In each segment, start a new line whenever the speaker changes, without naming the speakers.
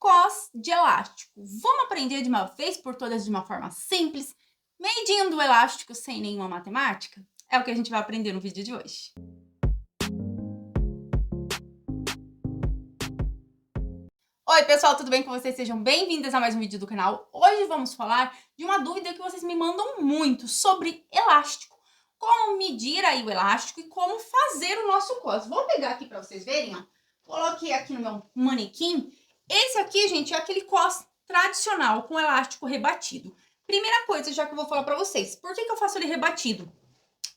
cos de elástico. Vamos aprender de uma vez por todas de uma forma simples, medindo o elástico sem nenhuma matemática? É o que a gente vai aprender no vídeo de hoje. Oi pessoal, tudo bem com vocês? Sejam bem-vindos a mais um vídeo do canal. Hoje vamos falar de uma dúvida que vocês me mandam muito sobre elástico. Como medir aí o elástico e como fazer o nosso cos. Vou pegar aqui para vocês verem, ó. Coloquei aqui no meu manequim. Esse aqui, gente, é aquele cos tradicional com elástico rebatido. Primeira coisa, já que eu vou falar para vocês, por que eu faço ele rebatido?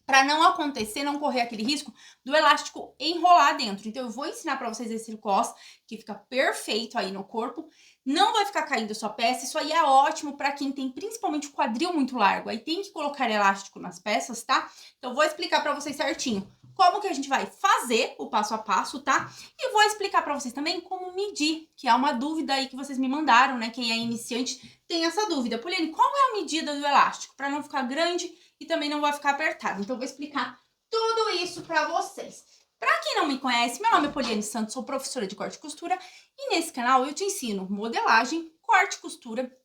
Para não acontecer, não correr aquele risco do elástico enrolar dentro. Então, eu vou ensinar para vocês esse cos, que fica perfeito aí no corpo. Não vai ficar caindo sua peça. Isso aí é ótimo para quem tem principalmente o quadril muito largo. Aí tem que colocar elástico nas peças, tá? Então, eu vou explicar para vocês certinho como que a gente vai fazer o passo a passo, tá? E vou explicar para vocês também como medir, que é uma dúvida aí que vocês me mandaram, né? Quem é iniciante tem essa dúvida. Poliane, qual é a medida do elástico? Para não ficar grande e também não vai ficar apertado. Então, eu vou explicar tudo isso para vocês. Para quem não me conhece, meu nome é Poliane Santos, sou professora de corte e costura e nesse canal eu te ensino modelagem, corte e costura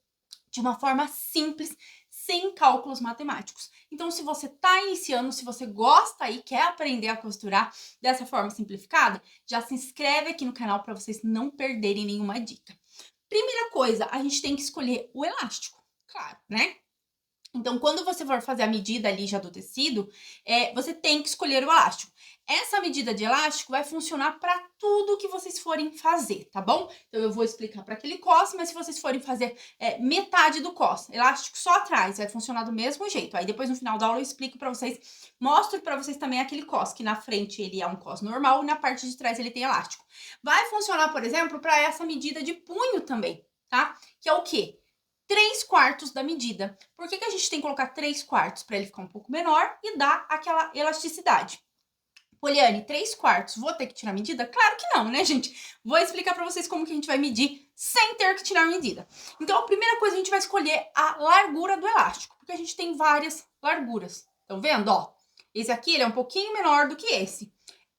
de uma forma simples, sem cálculos matemáticos. Então, se você está iniciando, se você gosta e quer aprender a costurar dessa forma simplificada, já se inscreve aqui no canal para vocês não perderem nenhuma dica. Primeira coisa, a gente tem que escolher o elástico, claro, né? Então, quando você for fazer a medida ali já do tecido, você tem que escolher o elástico. Essa medida de elástico vai funcionar para tudo que vocês forem fazer, tá bom? Então, eu vou explicar para aquele cos, mas se vocês forem fazer metade do cos, elástico só atrás, vai funcionar do mesmo jeito. Aí, depois, no final da aula, eu explico para vocês, mostro para vocês também aquele cos, que na frente ele é um cos normal e na parte de trás ele tem elástico. Vai funcionar, por exemplo, para essa medida de punho também, tá? Que é o quê? 3/4 da medida. Por que a gente tem que colocar 3/4? Para ele ficar um pouco menor e dar aquela elasticidade. Poliane, 3/4, vou ter que tirar a medida? Claro que não, né, gente? Vou explicar para vocês como que a gente vai medir sem ter que tirar a medida. Então, a primeira coisa, a gente vai escolher a largura do elástico, porque a gente tem várias larguras. Estão vendo, ó? Esse aqui, ele é um pouquinho menor do que esse.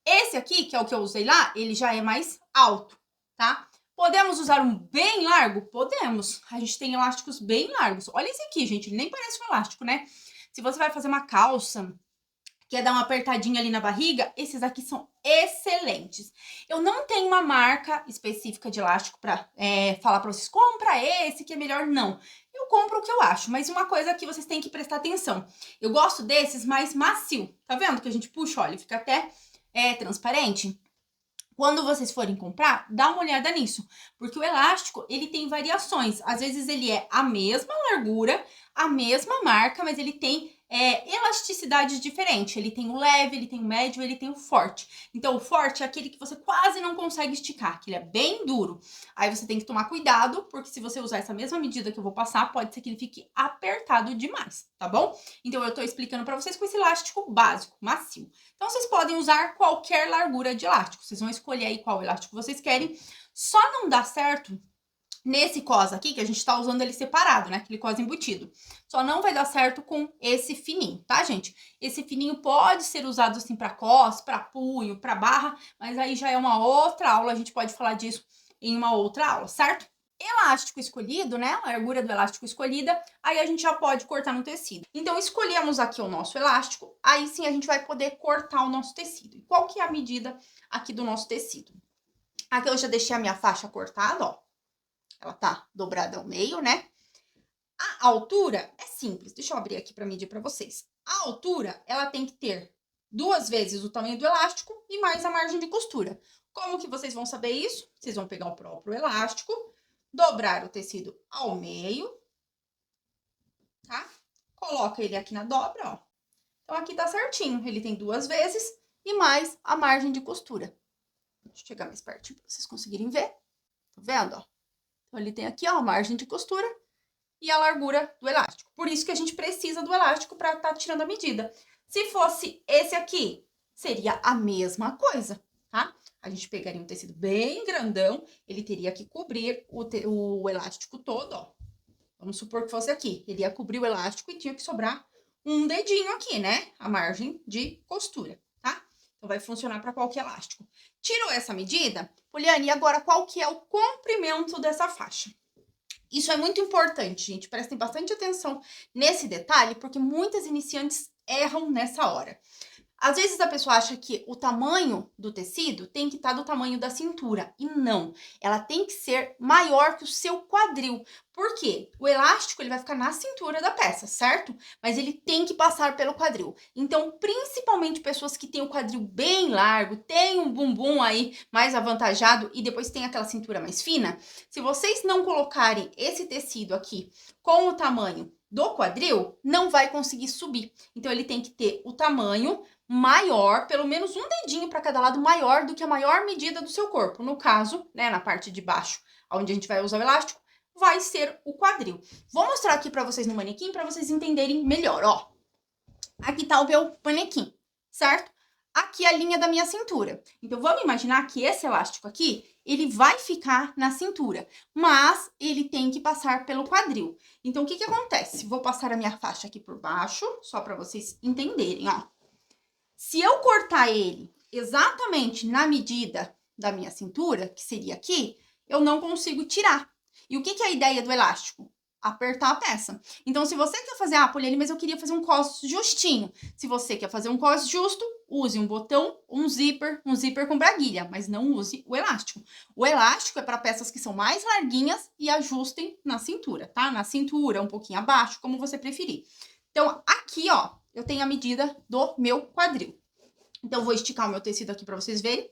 Esse aqui, que é o que eu usei lá, ele já é mais alto, tá? Podemos usar um bem largo? Podemos. A gente tem elásticos bem largos. Olha esse aqui, gente. Ele nem parece um elástico, né? Se você vai fazer uma calça, quer dar uma apertadinha ali na barriga, esses aqui são excelentes. Eu não tenho uma marca específica de elástico para falar para vocês, compra esse que é melhor, não. Eu compro o que eu acho, mas uma coisa que vocês têm que prestar atenção. Eu gosto desses mais macio. Tá vendo que a gente puxa, olha, fica até transparente? Quando vocês forem comprar, dá uma olhada nisso, porque o elástico, ele tem variações. Às vezes ele é a mesma largura, a mesma marca, mas ele tem elasticidades diferentes. Ele tem o leve, ele tem o médio, ele tem o forte. Então, o forte é aquele que você quase não consegue esticar, que ele é bem duro. Aí você tem que tomar cuidado, porque se você usar essa mesma medida que eu vou passar, pode ser que ele fique apertado demais, tá bom? Então, eu tô explicando pra vocês com esse elástico básico, macio. Então, vocês podem usar qualquer largura de elástico. Vocês vão escolher aí qual elástico vocês querem. Só não dá certo nesse cos aqui, que a gente tá usando ele separado, né? Aquele cos embutido. Só não vai dar certo com esse fininho, tá, gente? Esse fininho pode ser usado assim pra cos, pra punho, pra barra, mas aí já é uma outra aula, a gente pode falar disso em uma outra aula, certo? Elástico escolhido, né? A largura do elástico escolhida, aí a gente já pode cortar no tecido. Então, escolhemos aqui o nosso elástico, aí sim a gente vai poder cortar o nosso tecido. E qual que é a medida aqui do nosso tecido? Aqui eu já deixei a minha faixa cortada, ó. Ela tá dobrada ao meio, né? A altura é simples. Deixa eu abrir aqui para medir para vocês. A altura, ela tem que ter 2 vezes o tamanho do elástico e mais a margem de costura. Como que vocês vão saber isso? Vocês vão pegar o próprio elástico, dobrar o tecido ao meio, tá? Coloca ele aqui na dobra, ó. Então, aqui tá certinho. Ele tem 2 vezes e mais a margem de costura. Deixa eu chegar mais pertinho para vocês conseguirem ver. Tá vendo, ó? Então, ele tem aqui, ó, a margem de costura e a largura do elástico. Por isso que a gente precisa do elástico para estar tirando a medida. Se fosse esse aqui, seria a mesma coisa, tá? A gente pegaria um tecido bem grandão, ele teria que cobrir o elástico todo, ó. Vamos supor que fosse aqui. Ele ia cobrir o elástico e tinha que sobrar um dedinho aqui, né? A margem de costura, tá? Então, vai funcionar para qualquer elástico. Tirou essa medida, Poliane, e agora qual que é o comprimento dessa faixa? Isso é muito importante, gente. Prestem bastante atenção nesse detalhe, porque muitas iniciantes erram nessa hora. Às vezes a pessoa acha que o tamanho do tecido tem que estar do tamanho da cintura. E não. Ela tem que ser maior que o seu quadril. Por quê? O elástico ele vai ficar na cintura da peça, certo? Mas ele tem que passar pelo quadril. Então, principalmente pessoas que têm o quadril bem largo, têm um bumbum aí mais avantajado e depois tem aquela cintura mais fina, se vocês não colocarem esse tecido aqui com o tamanho do quadril, não vai conseguir subir. Então, ele tem que ter o tamanho maior, pelo menos um dedinho para cada lado maior do que a maior medida do seu corpo. No caso, né, na parte de baixo, onde a gente vai usar o elástico, vai ser o quadril. Vou mostrar aqui para vocês no manequim para vocês entenderem melhor, ó. Aqui tá o meu manequim, certo? Aqui a linha da minha cintura. Então, vamos imaginar que esse elástico aqui, ele vai ficar na cintura, mas ele tem que passar pelo quadril. Então, o que que acontece? Vou passar a minha faixa aqui por baixo, só para vocês entenderem, ó. Se eu cortar ele exatamente na medida da minha cintura, que seria aqui, eu não consigo tirar. E o que que é a ideia do elástico? Apertar a peça. Então, se você quer fazer, Poliane, mas eu queria fazer um cos justinho. Se você quer fazer um cos justo, use um botão, um zíper com braguilha, mas não use o elástico. O elástico é para peças que são mais larguinhas e ajustem na cintura, tá? Na cintura, um pouquinho abaixo, como você preferir. Então, aqui, ó, eu tenho a medida do meu quadril. Então, eu vou esticar o meu tecido aqui para vocês verem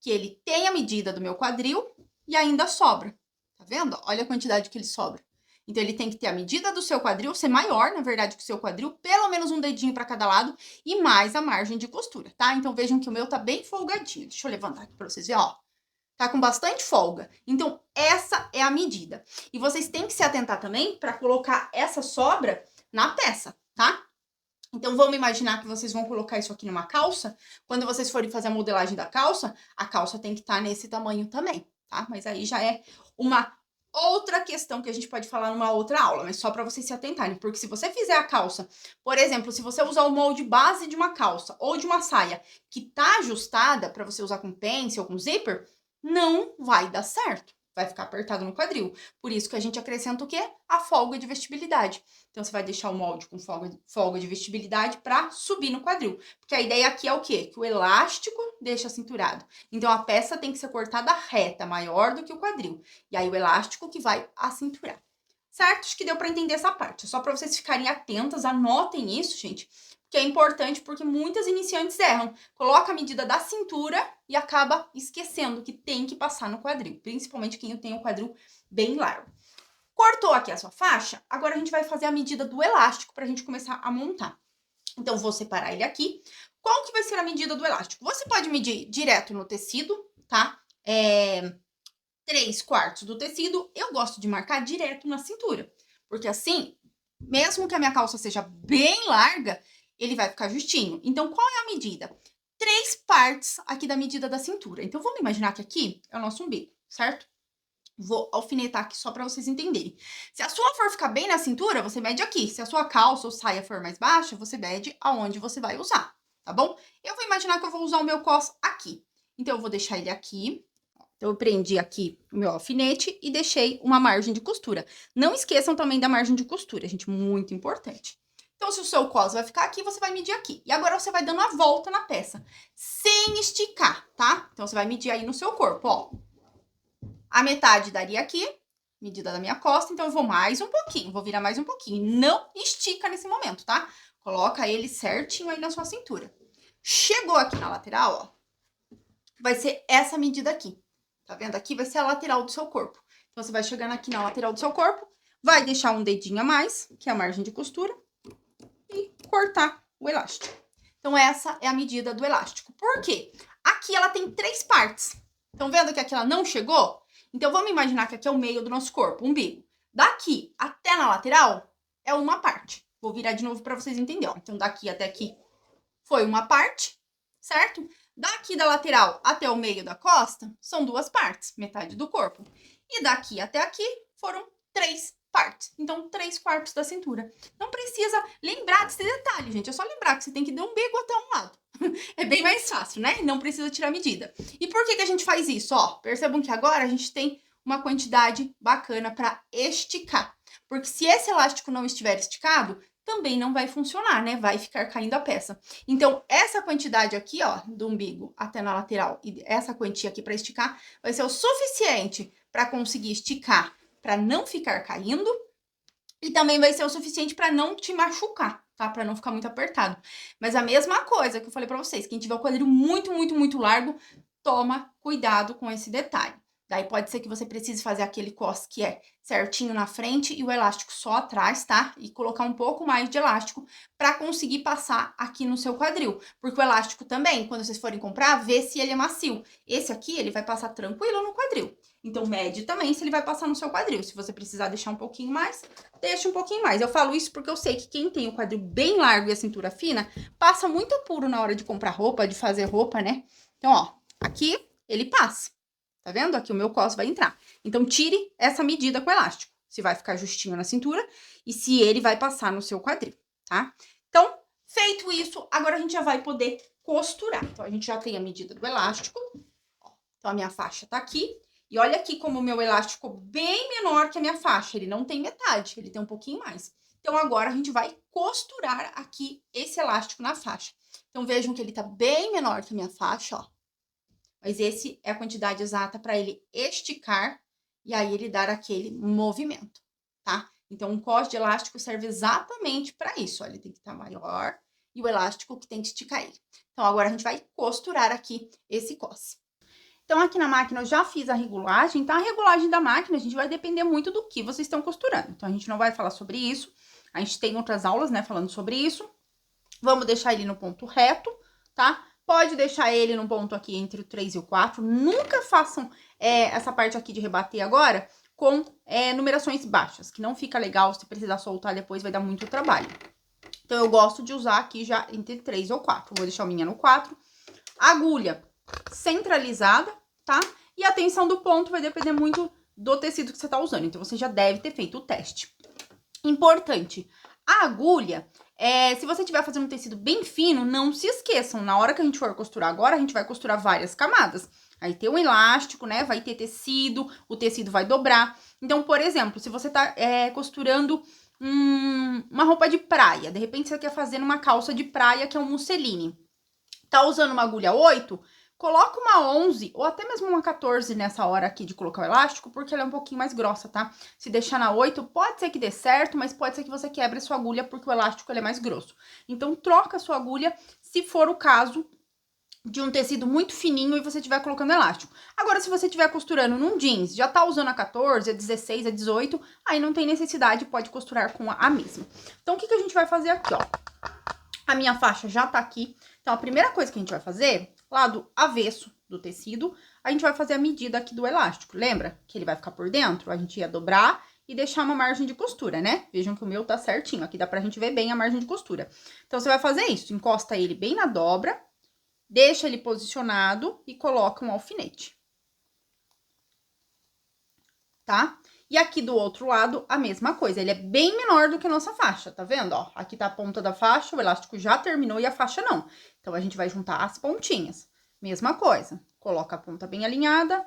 que ele tem a medida do meu quadril e ainda sobra. Tá vendo? Olha a quantidade que ele sobra. Então, ele tem que ter a medida do seu quadril, ser maior, na verdade, que o seu quadril, pelo menos um dedinho para cada lado e mais a margem de costura, tá? Então, vejam que o meu tá bem folgadinho. Deixa eu levantar aqui para vocês verem, ó. Tá com bastante folga. Então, essa é a medida. E vocês têm que se atentar também para colocar essa sobra na peça, tá? Então, vamos imaginar que vocês vão colocar isso aqui numa calça. Quando vocês forem fazer a modelagem da calça, a calça tem que estar nesse tamanho também, tá? Mas aí já é uma outra questão que a gente pode falar numa outra aula, mas só para vocês se atentarem. Porque se você fizer a calça, por exemplo, se você usar o molde base de uma calça ou de uma saia que tá ajustada para você usar com pence ou com zíper, não vai dar certo. Vai ficar apertado no quadril. Por isso que a gente acrescenta o quê? A folga de vestibilidade. Então, você vai deixar o molde com folga de vestibilidade para subir no quadril. Porque a ideia aqui é o quê? Que o elástico deixa cinturado. Então, a peça tem que ser cortada reta, maior do que o quadril. E aí, o elástico que vai acinturar. Certo? Acho que deu para entender essa parte. Só para vocês ficarem atentas, anotem isso, gente. Que é importante porque muitas iniciantes erram. Coloca a medida da cintura e acaba esquecendo que tem que passar no quadril. Principalmente quem tem o quadril bem largo. Cortou aqui a sua faixa, agora a gente vai fazer a medida do elástico para a gente começar a montar. Então, vou separar ele aqui. Qual que vai ser a medida do elástico? Você pode medir direto no tecido, tá? 3/4 do tecido. Eu gosto de marcar direto na cintura. Porque assim, mesmo que a minha calça seja bem larga, ele vai ficar justinho. Então, qual é a medida? 3 partes aqui da medida da cintura. Então, vamos imaginar que aqui é o nosso umbigo, certo? Vou alfinetar aqui só para vocês entenderem. Se a sua for ficar bem na cintura, você mede aqui. Se a sua calça ou saia for mais baixa, você mede aonde você vai usar, tá bom? Eu vou imaginar que eu vou usar o meu cos aqui. Então, eu vou deixar ele aqui. Então, eu prendi aqui o meu alfinete e deixei uma margem de costura. Não esqueçam também da margem de costura, gente, muito importante. Então, se o seu cos vai ficar aqui, você vai medir aqui. E agora, você vai dando a volta na peça, sem esticar, tá? Então, você vai medir aí no seu corpo, ó. A metade daria aqui, medida da minha costa, então eu vou mais um pouquinho, vou virar mais um pouquinho. Não estica nesse momento, tá? Coloca ele certinho aí na sua cintura. Chegou aqui na lateral, ó, vai ser essa medida aqui. Tá vendo? Aqui vai ser a lateral do seu corpo. Então, você vai chegando aqui na lateral do seu corpo, vai deixar um dedinho a mais, que é a margem de costura, e cortar o elástico. Então, essa é a medida do elástico. Por quê? Aqui ela tem 3 partes. Estão vendo que aqui ela não chegou? Então, vamos imaginar que aqui é o meio do nosso corpo, o umbigo. Daqui até na lateral é uma parte. Vou virar de novo para vocês entenderem. Então, daqui até aqui foi uma parte, certo? Daqui da lateral até o meio da costa são 2 partes, metade do corpo. E daqui até aqui foram 3 partes. Então, 3/4 da cintura. Não precisa lembrar desse detalhe, gente. É só lembrar que você tem que ir do umbigo até um lado. É bem mais fácil, né? Não precisa tirar medida. E por que a gente faz isso? Ó, percebam que agora a gente tem uma quantidade bacana para esticar. Porque se esse elástico não estiver esticado, também não vai funcionar, né? Vai ficar caindo a peça. Então, essa quantidade aqui, ó, do umbigo até na lateral e essa quantia aqui para esticar, vai ser o suficiente para conseguir esticar, para não ficar caindo, e também vai ser o suficiente para não te machucar, tá? Para não ficar muito apertado. Mas a mesma coisa que eu falei para vocês, quem tiver o quadril muito largo, toma cuidado com esse detalhe. Daí pode ser que você precise fazer aquele cos que é certinho na frente e o elástico só atrás, tá? E colocar um pouco mais de elástico para conseguir passar aqui no seu quadril. Porque o elástico também, quando vocês forem comprar, vê se ele é macio. Esse aqui, ele vai passar tranquilo no quadril. Então, mede também se ele vai passar no seu quadril. Se você precisar deixar um pouquinho mais, deixa um pouquinho mais. Eu falo isso porque eu sei que quem tem o quadril bem largo e a cintura fina, passa muito apuro na hora de comprar roupa, de fazer roupa, né? Então, ó, aqui ele passa. Tá vendo? Aqui o meu cos vai entrar. Então, tire essa medida com o elástico. Se vai ficar justinho na cintura e se ele vai passar no seu quadril, tá? Então, feito isso, agora a gente já vai poder costurar. Então, a gente já tem a medida do elástico. Ó, então, a minha faixa tá aqui. E olha aqui como o meu elástico ficou bem menor que a minha faixa. Ele não tem metade, ele tem um pouquinho mais. Então, agora a gente vai costurar aqui esse elástico na faixa. Então, vejam que ele tá bem menor que a minha faixa, ó. Mas esse é a quantidade exata para ele esticar e aí ele dar aquele movimento, tá? Então, um cos de elástico serve exatamente para isso. Ó, ele tem que estar maior e o elástico que tem que esticar ele. Então, agora a gente vai costurar aqui esse cos. Então, aqui na máquina eu já fiz a regulagem, tá? A regulagem da máquina, a gente vai depender muito do que vocês estão costurando. Então, a gente não vai falar sobre isso. A gente tem outras aulas, né, falando sobre isso. Vamos deixar ele no ponto reto, tá? Pode deixar ele no ponto aqui entre o 3 e o 4. Nunca façam essa parte aqui de rebater agora com numerações baixas, que não fica legal. Se precisar soltar depois, vai dar muito trabalho. Então, eu gosto de usar aqui já entre 3 ou 4. Vou deixar a minha no 4. Agulha centralizada, tá? E a tensão do ponto vai depender muito do tecido que você tá usando. Então, você já deve ter feito o teste. Importante, a agulha... se você estiver fazendo um tecido bem fino, não se esqueçam, na hora que a gente for costurar agora, a gente vai costurar várias camadas. Aí tem um elástico, né, vai ter tecido, o tecido vai dobrar. Então, por exemplo, se você tá costurando uma roupa de praia, de repente você quer fazer uma calça de praia que é um musseline. Tá usando uma agulha 8, coloca uma 11 ou até mesmo uma 14 nessa hora aqui de colocar o elástico, porque ela é um pouquinho mais grossa, tá? Se deixar na 8, pode ser que dê certo, mas pode ser que você quebre a sua agulha porque o elástico ele é mais grosso. Então, troca a sua agulha se for o caso de um tecido muito fininho e você estiver colocando elástico. Agora, se você estiver costurando num jeans, já tá usando a 14, a 16, a 18, aí não tem necessidade, pode costurar com a mesma. Então, o que a gente vai fazer aqui, ó? A minha faixa já tá aqui. Então, a primeira coisa que a gente vai fazer, lado avesso do tecido, a gente vai fazer a medida aqui do elástico. Lembra que ele vai ficar por dentro? A gente ia dobrar e deixar uma margem de costura, né? Vejam que o meu tá certinho. Aqui dá pra gente ver bem a margem de costura. Então, você vai fazer isso. Encosta ele bem na dobra, deixa ele posicionado e coloca um alfinete. Tá? E aqui do outro lado, a mesma coisa. Ele é bem menor do que a nossa faixa, tá vendo? Ó, aqui tá a ponta da faixa, o elástico já terminou e a faixa não. Então, a gente vai juntar as pontinhas. Mesma coisa. Coloca a ponta bem alinhada,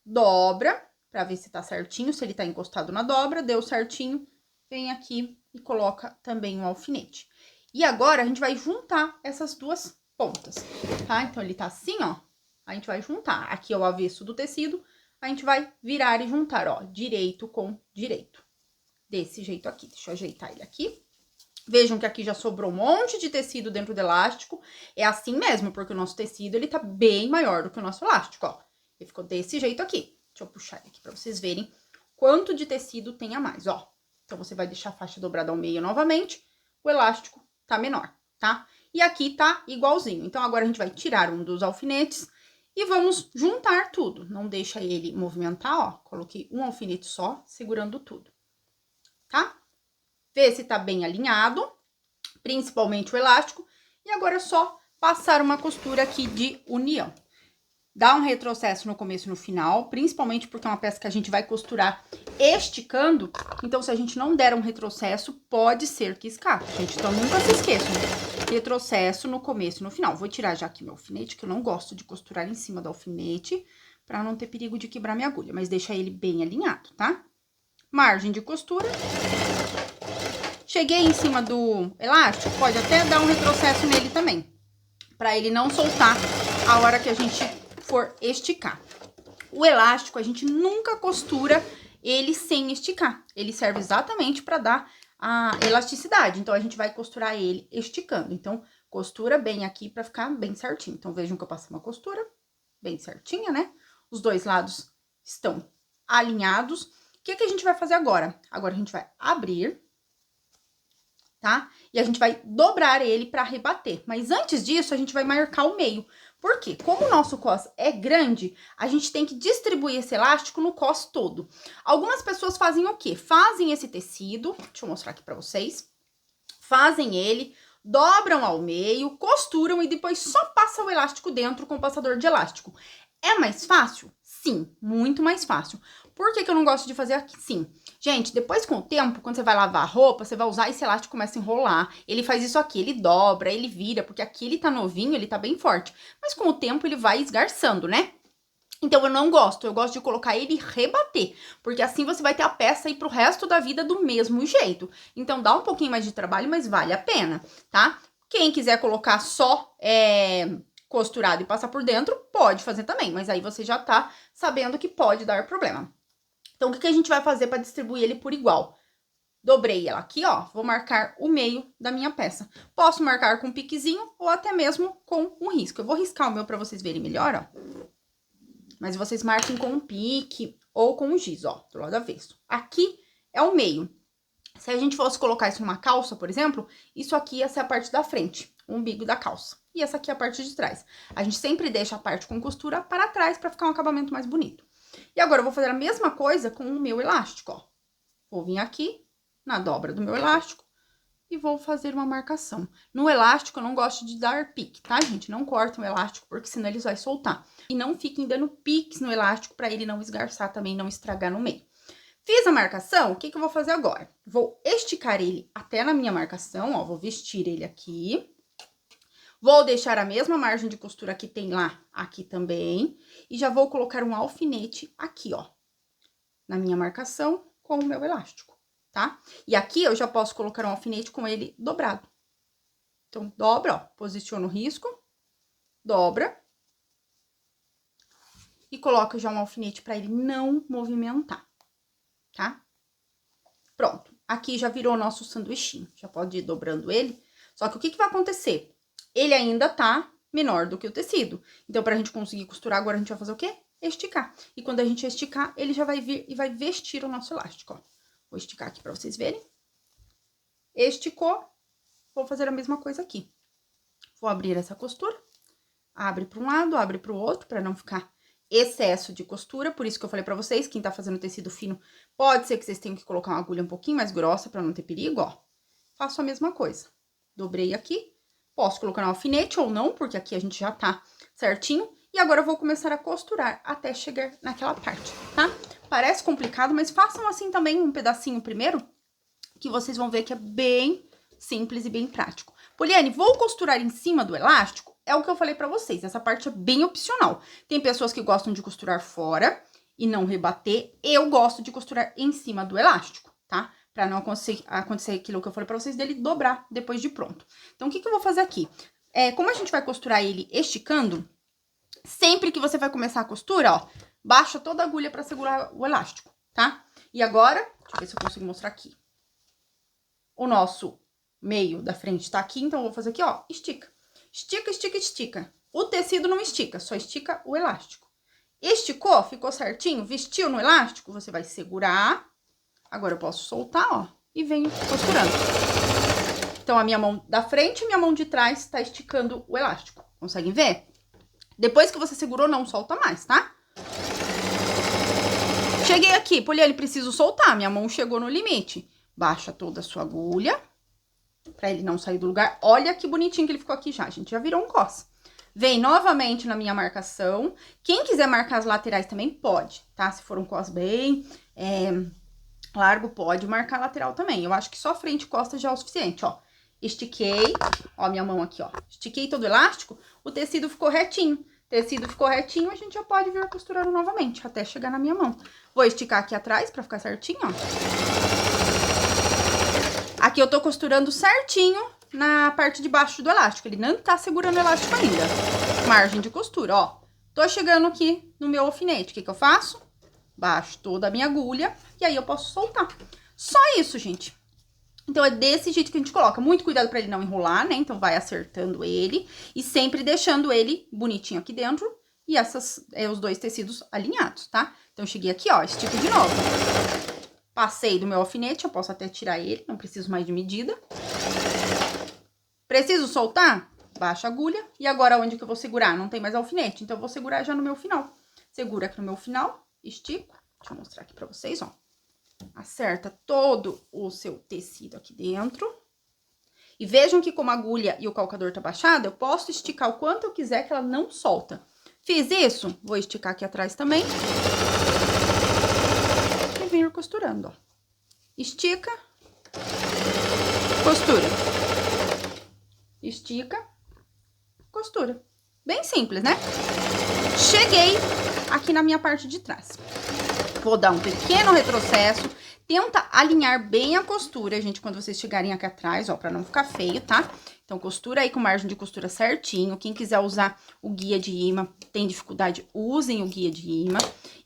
dobra, pra ver se tá certinho, se ele tá encostado na dobra, deu certinho. Vem aqui e coloca também um alfinete. E agora, a gente vai juntar essas duas pontas, tá? Então, ele tá assim, ó. A gente vai juntar. Aqui é o avesso do tecido. A gente vai virar e juntar, ó, direito com direito. Desse jeito aqui. Deixa eu ajeitar ele aqui. Vejam que aqui já sobrou um monte de tecido dentro do elástico. É assim mesmo, porque o nosso tecido, ele tá bem maior do que o nosso elástico, ó. Ele ficou desse jeito aqui. Deixa eu puxar ele aqui pra vocês verem quanto de tecido tem a mais, ó. Então, você vai deixar a faixa dobrada ao meio novamente. O elástico tá menor, tá? E aqui tá igualzinho. Então, agora a gente vai tirar um dos alfinetes e vamos juntar tudo. Não deixa ele movimentar, ó. Coloquei um alfinete só, segurando tudo, tá? Vê se tá bem alinhado, principalmente o elástico. E agora é só passar uma costura aqui de união. Dá um retrocesso no começo e no final, principalmente porque é uma peça que a gente vai costurar esticando, então se a gente não der um retrocesso, pode ser que escape, gente. Então nunca se esqueçam, retrocesso no começo e no final. Vou tirar já aqui meu alfinete, que eu não gosto de costurar em cima do alfinete, pra não ter perigo de quebrar minha agulha, mas deixa ele bem alinhado, tá? Margem de costura. Cheguei em cima do elástico, pode até dar um retrocesso nele também, pra ele não soltar a hora que a gente for esticar. O elástico, a gente nunca costura ele sem esticar. Ele serve exatamente para dar a elasticidade. Então, a gente vai costurar ele esticando. Então, costura bem aqui para ficar bem certinho. Então, vejam que eu passei uma costura bem certinha, né? Os dois lados estão alinhados. O que que a gente vai fazer agora? Agora, a gente vai abrir, tá? E a gente vai dobrar ele para rebater. Mas antes disso, a gente vai marcar o meio. Por quê? Como o nosso cos é grande, a gente tem que distribuir esse elástico no cos todo. Algumas pessoas fazem o quê? Fazem esse tecido, deixa eu mostrar aqui pra vocês. Fazem ele, dobram ao meio, costuram e depois só passa o elástico dentro com o passador de elástico. É mais fácil? Sim, muito mais fácil. Por que que eu não gosto de fazer assim? Gente, depois com o tempo, quando você vai lavar a roupa, você vai usar esse elástico, começa a enrolar. Ele faz isso aqui, ele dobra, ele vira, porque aqui ele tá novinho, ele tá bem forte. Mas com o tempo ele vai esgarçando, né? Então eu não gosto, eu gosto de colocar ele e rebater, porque assim você vai ter a peça aí pro resto da vida do mesmo jeito. Então dá um pouquinho mais de trabalho, mas vale a pena, tá? Quem quiser colocar só costurado e passar por dentro, pode fazer também, mas aí você já tá sabendo que pode dar problema. Então, o que que a gente vai fazer para distribuir ele por igual? Dobrei ela aqui, ó, vou marcar o meio da minha peça. Posso marcar com um piquezinho ou até mesmo com um risco. Eu vou riscar o meu para vocês verem melhor, ó. Mas vocês marquem com um pique ou com um giz, ó, do lado avesso. Aqui é o meio. Se a gente fosse colocar isso numa calça, por exemplo, isso aqui ia ser a parte da frente, o umbigo da calça. E essa aqui é a parte de trás. A gente sempre deixa a parte com costura para trás para ficar um acabamento mais bonito. E agora eu vou fazer a mesma coisa com o meu elástico, ó. Vou vir aqui na dobra do meu elástico e vou fazer uma marcação. No elástico eu não gosto de dar pique, tá, gente? Não cortem o elástico porque senão ele vai soltar. E não fiquem dando piques no elástico para ele não esgarçar também, não estragar no meio. Fiz a marcação, o que que eu vou fazer agora? Vou esticar ele até na minha marcação, ó, vou vestir ele aqui. Vou deixar a mesma margem de costura que tem lá, aqui também. E já vou colocar um alfinete aqui, ó, na minha marcação com o meu elástico, tá? E aqui eu já posso colocar um alfinete com ele dobrado. Então, dobra, ó, posiciona o risco, dobra. E coloca já um alfinete para ele não movimentar, tá? Pronto, aqui já virou nosso sanduichinho, já pode ir dobrando ele. Só que o que que vai acontecer? Ele ainda tá menor do que o tecido. Então, pra gente conseguir costurar, agora a gente vai fazer o quê? Esticar. E quando a gente esticar, ele já vai vir e vai vestir o nosso elástico, ó. Vou esticar aqui pra vocês verem. Esticou, vou fazer a mesma coisa aqui. Vou abrir essa costura, abre para um lado, abre para o outro, para não ficar excesso de costura. Por isso que eu falei pra vocês, quem tá fazendo tecido fino, pode ser que vocês tenham que colocar uma agulha um pouquinho mais grossa para não ter perigo, ó. Faço a mesma coisa. Dobrei aqui. Posso colocar um alfinete ou não, porque aqui a gente já tá certinho. E agora eu vou começar a costurar até chegar naquela parte, tá? Parece complicado, mas façam assim também um pedacinho primeiro, que vocês vão ver que é bem simples e bem prático. Poliane, vou costurar em cima do elástico? É o que eu falei pra vocês, essa parte é bem opcional. Tem pessoas que gostam de costurar fora e não rebater. Eu gosto de costurar em cima do elástico, tá? Pra não acontecer aquilo que eu falei pra vocês, dele dobrar depois de pronto. Então, o que que eu vou fazer aqui? Como a gente vai costurar ele esticando, sempre que você vai começar a costura, ó, baixa toda a agulha pra segurar o elástico, tá? E agora, deixa eu ver se eu consigo mostrar aqui. O nosso meio da frente tá aqui, então eu vou fazer aqui, ó, estica. Estica, estica, estica. O tecido não estica, só estica o elástico. Esticou, ficou certinho, vestiu no elástico, você vai segurar. Agora eu posso soltar, ó, e venho costurando. Então, a minha mão da frente e minha mão de trás tá esticando o elástico. Conseguem ver? Depois que você segurou, não solta mais, tá? Cheguei aqui, Poliane, preciso soltar. Minha mão chegou no limite. Baixa toda a sua agulha, pra ele não sair do lugar. Olha que bonitinho que ele ficou aqui já, gente. Já virou um cos. Vem novamente na minha marcação. Quem quiser marcar as laterais também pode, tá? Se for um cos bem largo, pode marcar lateral também. Eu acho que só frente e costa já é o suficiente, ó. Estiquei, ó, minha mão aqui, ó. Estiquei todo o elástico, o tecido ficou retinho. Tecido ficou retinho, a gente já pode vir costurando novamente, até chegar na minha mão. Vou esticar aqui atrás pra ficar certinho, ó. Aqui eu tô costurando certinho na parte de baixo do elástico. Ele não tá segurando o elástico ainda. Margem de costura, ó. Tô chegando aqui no meu alfinete. O que que eu faço? Baixo toda a minha agulha e aí eu posso soltar. Só isso, gente. Então, é desse jeito que a gente coloca. Muito cuidado pra ele não enrolar, né? Então, vai acertando ele e sempre deixando ele bonitinho aqui dentro e os dois tecidos alinhados, tá? Então, eu cheguei aqui, ó, estico de novo. Passei do meu alfinete, eu posso até tirar ele, não preciso mais de medida. Preciso soltar? Baixa a agulha. E agora, onde que eu vou segurar? Não tem mais alfinete, então eu vou segurar já no meu final. Segura aqui no meu final, estico. Deixa eu mostrar aqui pra vocês, ó. Acerta todo o seu tecido aqui dentro. E vejam que como a agulha e o calcador tá baixado, eu posso esticar o quanto eu quiser que ela não solta. Fiz isso, vou esticar aqui atrás também. E venho costurando, ó. Estica, costura. Estica, costura. Bem simples, né? Cheguei aqui na minha parte de trás. Vou dar um pequeno retrocesso. Tenta alinhar bem a costura, gente, quando vocês chegarem aqui atrás, ó, pra não ficar feio, tá? Então, costura aí com margem de costura certinho. Quem quiser usar o guia de imã, tem dificuldade, usem o guia de imã.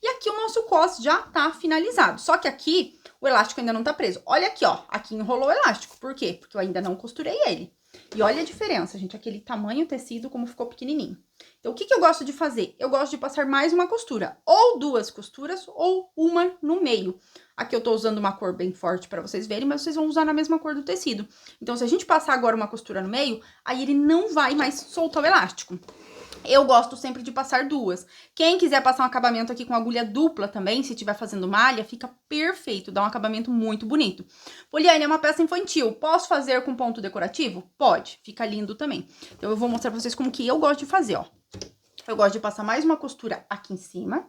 E aqui o nosso cos já tá finalizado. Só que aqui o elástico ainda não tá preso. Olha aqui, ó, aqui enrolou o elástico. Por quê? Porque eu ainda não costurei ele. E olha a diferença, gente, aquele tamanho tecido como ficou pequenininho. Então, o que que eu gosto de fazer? Eu gosto de passar mais uma costura, ou duas costuras, ou uma no meio. Aqui eu tô usando uma cor bem forte pra vocês verem, mas vocês vão usar na mesma cor do tecido. Então, se a gente passar agora uma costura no meio, aí ele não vai mais soltar o elástico. Eu gosto sempre de passar duas. Quem quiser passar um acabamento aqui com agulha dupla também, se estiver fazendo malha, fica perfeito, dá um acabamento muito bonito. Poliane, é uma peça infantil, posso fazer com ponto decorativo? Pode, fica lindo também. Então, eu vou mostrar pra vocês como que eu gosto de fazer, ó. Eu gosto de passar mais uma costura aqui em cima,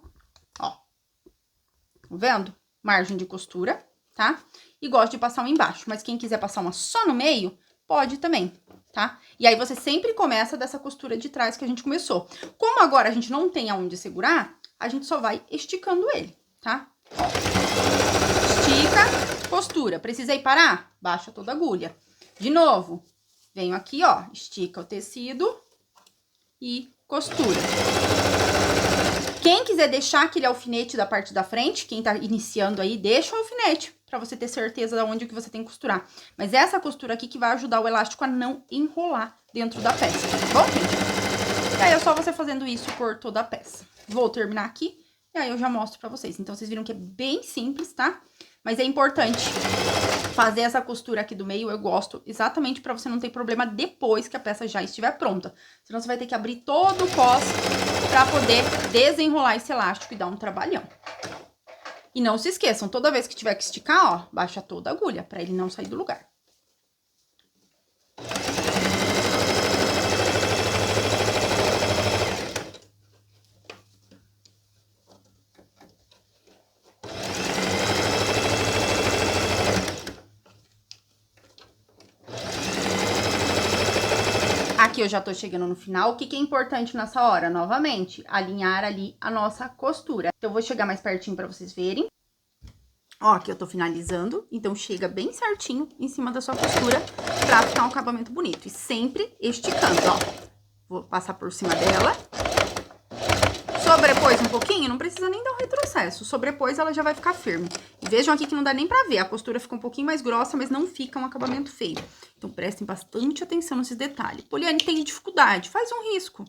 ó. Tá vendo? Margem de costura, tá? E gosto de passar uma embaixo, mas quem quiser passar uma só no meio, pode também, tá? E aí, você sempre começa dessa costura de trás que a gente começou. Como agora a gente não tem aonde segurar, a gente só vai esticando ele, tá? Ó. Estica, costura. Precisei parar? Baixa toda a agulha. De novo, venho aqui, ó, estica o tecido e costura. Quem quiser deixar aquele alfinete da parte da frente, quem tá iniciando aí, deixa o alfinete, pra você ter certeza de onde que você tem que costurar. Mas essa costura aqui que vai ajudar o elástico a não enrolar dentro da peça, tá bom, gente? E aí, é só você fazendo isso por toda a peça. Vou terminar aqui, e aí eu já mostro pra vocês. Então, vocês viram que é bem simples, tá? Mas é importante fazer essa costura aqui do meio, eu gosto, exatamente pra você não ter problema depois que a peça já estiver pronta. Senão você vai ter que abrir todo o cos pra poder desenrolar esse elástico e dar um trabalhão. E não se esqueçam, toda vez que tiver que esticar, ó, baixa toda a agulha, pra ele não sair do lugar. Aqui eu já tô chegando no final. O que que é importante nessa hora? Novamente, alinhar ali a nossa costura. Então, eu vou chegar mais pertinho pra vocês verem. Ó, aqui eu tô finalizando. Então, chega bem certinho em cima da sua costura pra ficar um acabamento bonito. E sempre esticando, ó. Vou passar por cima dela. Sobrepôs um pouquinho, não precisa nem dar um retrocesso. Sobrepôs, ela já vai ficar firme. E vejam aqui que não dá nem pra ver. A costura fica um pouquinho mais grossa, mas não fica um acabamento feio. Então, prestem bastante atenção nesses detalhes. Poliane, tem dificuldade? Faz um risco.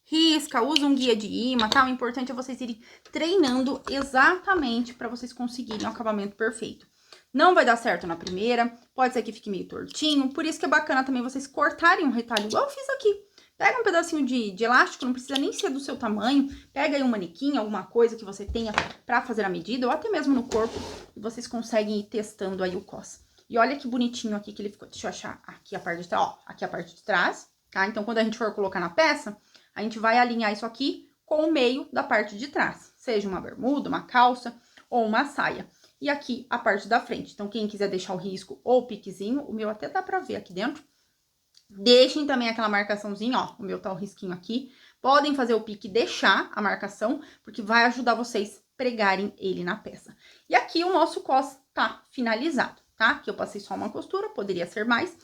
Risca, usa um guia de imã, tá? O importante é vocês irem treinando exatamente pra vocês conseguirem o acabamento perfeito. Não vai dar certo na primeira, pode ser que fique meio tortinho. Por isso que é bacana também vocês cortarem um retalho, igual eu fiz aqui. Pega um pedacinho de elástico, não precisa nem ser do seu tamanho. Pega aí um manequim, alguma coisa que você tenha pra fazer a medida, ou até mesmo no corpo. E vocês conseguem ir testando aí o cos. E olha que bonitinho aqui que ele ficou. Deixa eu achar aqui a parte de trás, ó. Aqui a parte de trás, tá? Então, quando a gente for colocar na peça, a gente vai alinhar isso aqui com o meio da parte de trás. Seja uma bermuda, uma calça ou uma saia. e aqui a parte da frente. Então, quem quiser deixar o risco ou o piquezinho, o meu até dá pra ver aqui dentro. Deixem também aquela marcaçãozinha, ó, o meu tá o risquinho aqui. Podem fazer o pique e deixar a marcação, porque vai ajudar vocês pregarem ele na peça. E aqui o nosso cos tá finalizado, tá? Aqui eu passei só uma costura, poderia ser mais.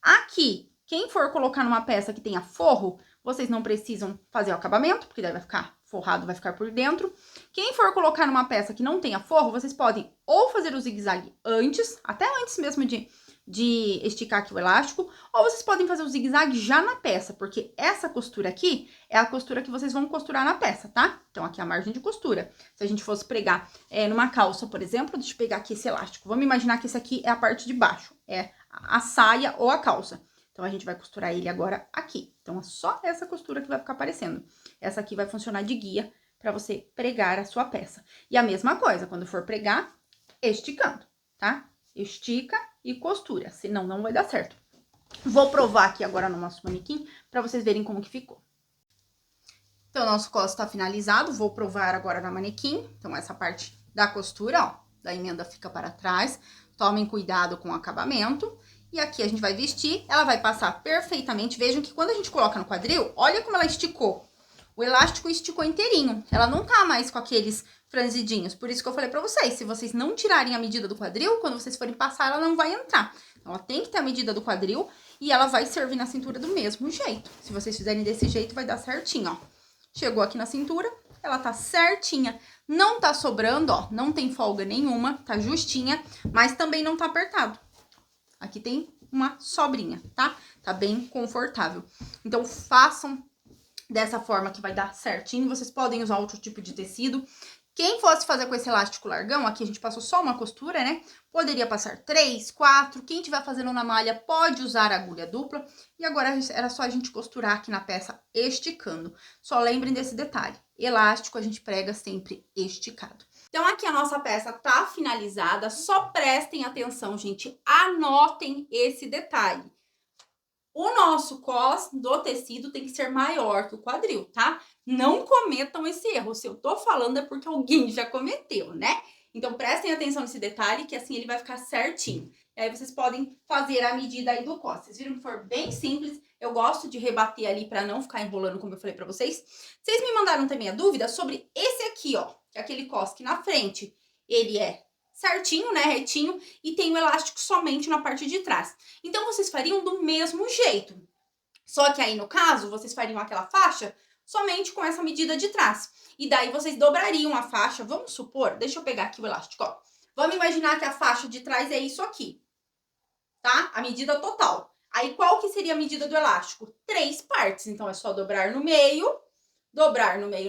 Aqui, quem for colocar numa peça que tenha forro, vocês não precisam fazer o acabamento, porque daí vai ficar forrado, vai ficar por dentro. Quem for colocar numa peça que não tenha forro, vocês podem ou fazer o zigue-zague antes, até antes mesmo de esticar aqui o elástico, ou vocês podem fazer o zigue-zague já na peça, porque essa costura aqui é a costura que vocês vão costurar na peça, tá? Então, aqui é a margem de costura. Se a gente fosse pregar numa calça, por exemplo, deixa eu pegar aqui esse elástico. Vamos imaginar que esse aqui é a parte de baixo, é a saia ou a calça. Então, a gente vai costurar ele agora aqui. Então, é só essa costura que vai ficar aparecendo. Essa aqui vai funcionar de guia para você pregar a sua peça. E a mesma coisa, quando for pregar, esticando, tá? Estica e costura, senão não vai dar certo. Vou provar aqui agora no nosso manequim para vocês verem como que ficou. Então, o nosso cos tá finalizado, vou provar agora na manequim. Então, essa parte da costura, ó, da emenda fica para trás. Tomem cuidado com o acabamento. E aqui a gente vai vestir, ela vai passar perfeitamente. Vejam que quando a gente coloca no quadril, olha como ela esticou. O elástico esticou inteirinho. Ela não tá mais com aqueles franzidinhos. Por isso que eu falei pra vocês, se vocês não tirarem a medida do quadril, quando vocês forem passar, ela não vai entrar. Então, ela tem que ter a medida do quadril e ela vai servir na cintura do mesmo jeito. Se vocês fizerem desse jeito, vai dar certinho, ó. Chegou aqui na cintura, ela tá certinha. Não tá sobrando, ó, não tem folga nenhuma, tá justinha, mas também não tá apertado. Aqui tem uma sobrinha, tá? Tá bem confortável. Então, façam dessa forma que vai dar certinho. Vocês podem usar outro tipo de tecido. Quem fosse fazer com esse elástico largão, aqui a gente passou só uma costura, né? Poderia passar 3, 4. Quem tiver fazendo na malha pode usar agulha dupla. E agora era só a gente costurar aqui na peça esticando. Só lembrem desse detalhe. Elástico a gente prega sempre esticado. Então, aqui a nossa peça tá finalizada. Só prestem atenção, gente. Anotem esse detalhe. O nosso cos do tecido tem que ser maior que o quadril, tá? Não cometam esse erro. Se eu tô falando é porque alguém já cometeu, né? Então, prestem atenção nesse detalhe, que assim ele vai ficar certinho. E aí, vocês podem fazer a medida aí do cos. Vocês viram que for bem simples. Eu gosto de rebater ali pra não ficar enrolando, como eu falei pra vocês. Vocês me mandaram também a dúvida sobre esse aqui, ó. Que é aquele cos que na frente ele é certinho, né, retinho, e tem o elástico somente na parte de trás. Então, vocês fariam do mesmo jeito. Só que aí, no caso, vocês fariam aquela faixa somente com essa medida de trás. E daí, vocês dobrariam a faixa, vamos supor, deixa eu pegar aqui o elástico, ó. Vamos imaginar que a faixa de trás é isso aqui, tá? A medida total. Aí, qual que seria a medida do elástico? 3 partes. Então, é só dobrar no meio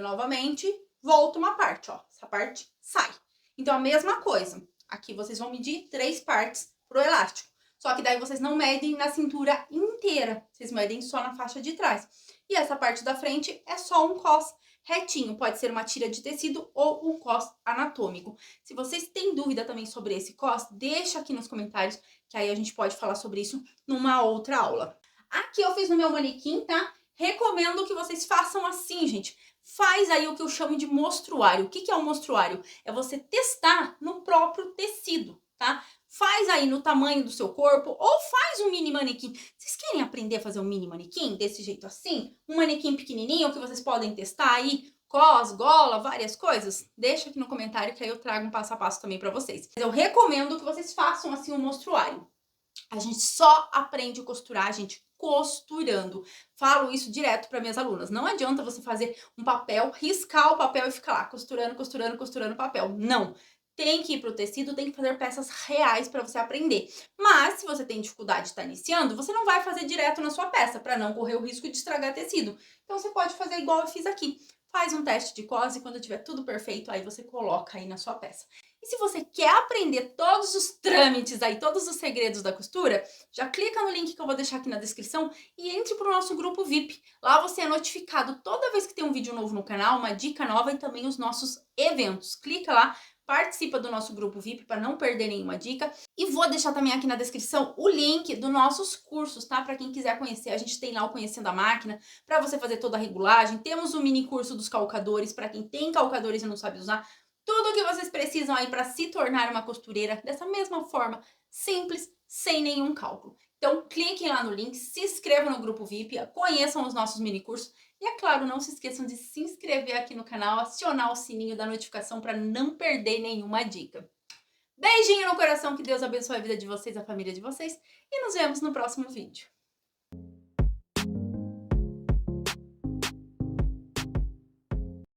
novamente, volta uma parte, ó. Essa parte sai. Então, a mesma coisa. Aqui vocês vão medir 3 partes pro elástico. Só que daí vocês não medem na cintura inteira. Vocês medem só na faixa de trás. E essa parte da frente é só um cos retinho. Pode ser uma tira de tecido ou um cos anatômico. Se vocês têm dúvida também sobre esse cos, deixa aqui nos comentários, que aí a gente pode falar sobre isso numa outra aula. Aqui eu fiz no meu manequim, tá? Recomendo que vocês façam assim, gente. Faz aí o que eu chamo de mostruário. O que é um mostruário? É você testar no próprio tecido, tá? Faz aí no tamanho do seu corpo ou faz um mini manequim. Vocês querem aprender a fazer um mini manequim desse jeito assim? Um manequim pequenininho que vocês podem testar aí, cos, gola, várias coisas? Deixa aqui no comentário que aí eu trago um passo a passo também pra vocês. Eu recomendo que vocês façam assim um mostruário. A gente só aprende a costurar, gente, costurando. Falo isso direto para minhas alunas. Não adianta você fazer um papel, riscar o papel e ficar lá costurando, costurando, costurando o papel. Não. Tem que ir pro tecido, tem que fazer peças reais para você aprender. Mas, se você tem dificuldade de estar iniciando, você não vai fazer direto na sua peça, para não correr o risco de estragar tecido. Então, você pode fazer igual eu fiz aqui. Faz um teste de cos e quando tiver tudo perfeito, aí você coloca aí na sua peça. E se você quer aprender todos os trâmites aí, todos os segredos da costura, já clica no link que eu vou deixar aqui na descrição e entre pro nosso grupo VIP. Lá você é notificado toda vez que tem um vídeo novo no canal, uma dica nova e também os nossos eventos. Clica lá, participa do nosso grupo VIP para não perder nenhuma dica. E vou deixar também aqui na descrição o link dos nossos cursos, tá? Para quem quiser conhecer, a gente tem lá o Conhecendo a Máquina, para você fazer toda a regulagem. Temos o mini curso dos calcadores, para quem tem calcadores e não sabe usar. tudo o que vocês precisam aí para se tornar uma costureira dessa mesma forma, simples, sem nenhum cálculo. Então, cliquem lá no link, se inscrevam no grupo VIP, conheçam os nossos mini cursos e, é claro, não se esqueçam de se inscrever aqui no canal, acionar o sininho da notificação para não perder nenhuma dica. Beijinho no coração, que Deus abençoe a vida de vocês, a família de vocês e nos vemos no próximo vídeo.